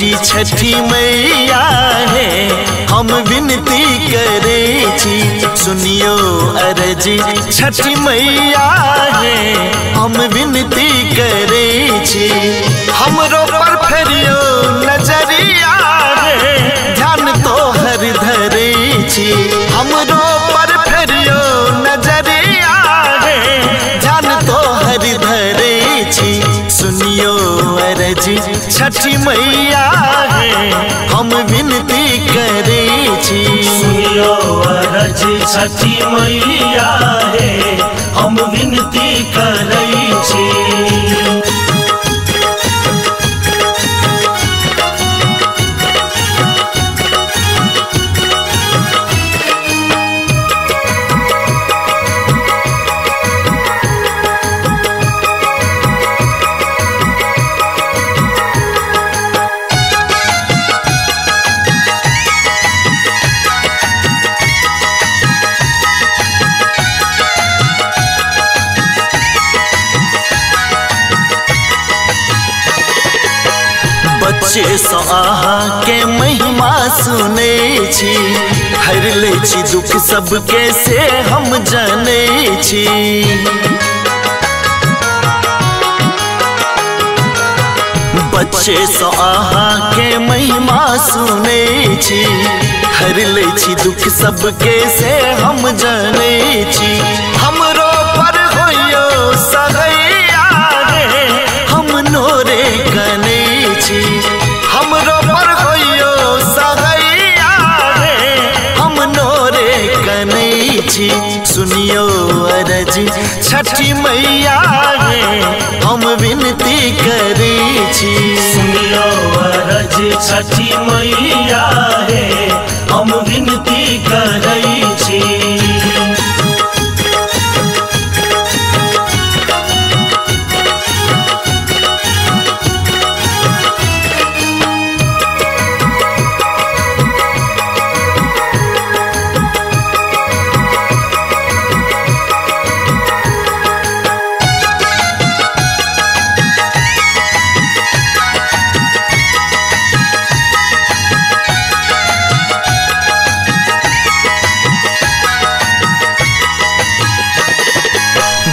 छी छठी मैया है हम विनती करे छी। सुनियो अरजी छठी मैया है हम विनती करे छी। हमरो पर फेरियो नजरिया है ध्यान तो हर धरे छी। हमरो पर फेरियो नजरिया है ध्यान तो हर धरे छी। सुनियो अरजी छठी मैया है हम विनती करे छी। सुनियो अरजी छठी मैया है हम विनती करे छी। बच्चे सो अहाँ के महिमा सुने छी। हर ले छी दुख सबके से हम जाने छी। बच्चे सो अहाँ के महिमा सुने छी। हर ले छी दुख सबके से हम जाने छी। हमरो पर होयो सहैया रे हम नोरे कने छी। हमरो पर होयो सहैया रे हम नोरे कने छी। सुनियो अरजी छठी मैया है हम विनती करे छी। सुनियो अरजी छठी मैया है हम विनती करे छी।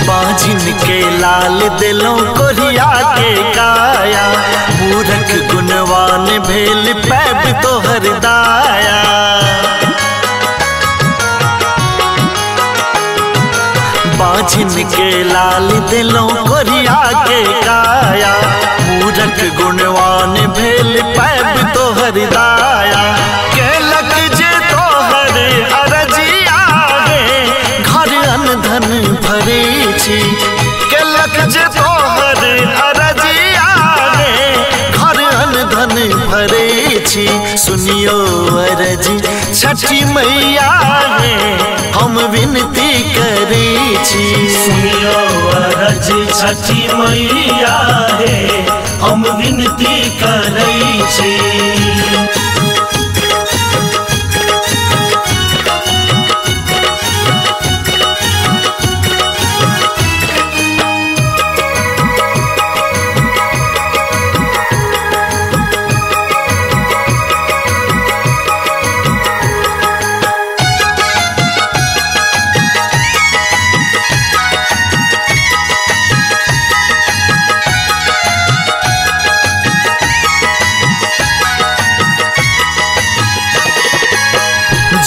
बाजिन के लाल दिलों कोरिया के काया। मूर्ख गुणवान भेल पैब तो हरदाया। बाजिन के लाल दिलों कोरिया के काया। मूर्ख गुणवान भेल पैब तो हरदाया। केलक जे तो हर अरजिया है घर अनधन भरे छी। केलक जे तोहर अरजिया रे घर अनधन भरे छी। सुनियो अरजी छठी मैया है हम विनती करे छी। सुनियो अरजी छठी मैया है हम विनती करे छी।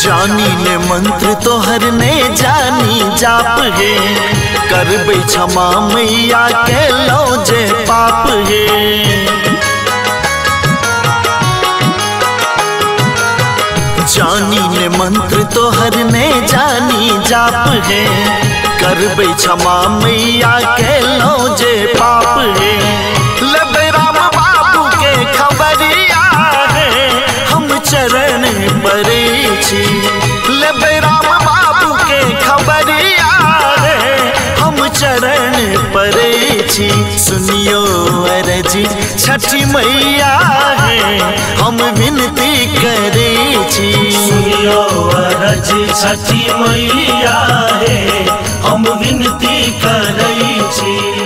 जानी ने मंत्र तोहर ने जानी जाप है। करबे क्षमा मैया के लो जे पाप है। जानी ने मंत्र तोहर ने जानी जाप है। करबे क्षमा मैया के लो जे पाप है। लबे राम बाबू के खबरिया है हम चरण परे छी। लबे राम बाबू के खबरिया है हम चरण परे छी। सुनियो अरजी छठी मैया है हम विनती करे छी। सुनियो अरजी छठी मैया है हम विनती करे छी।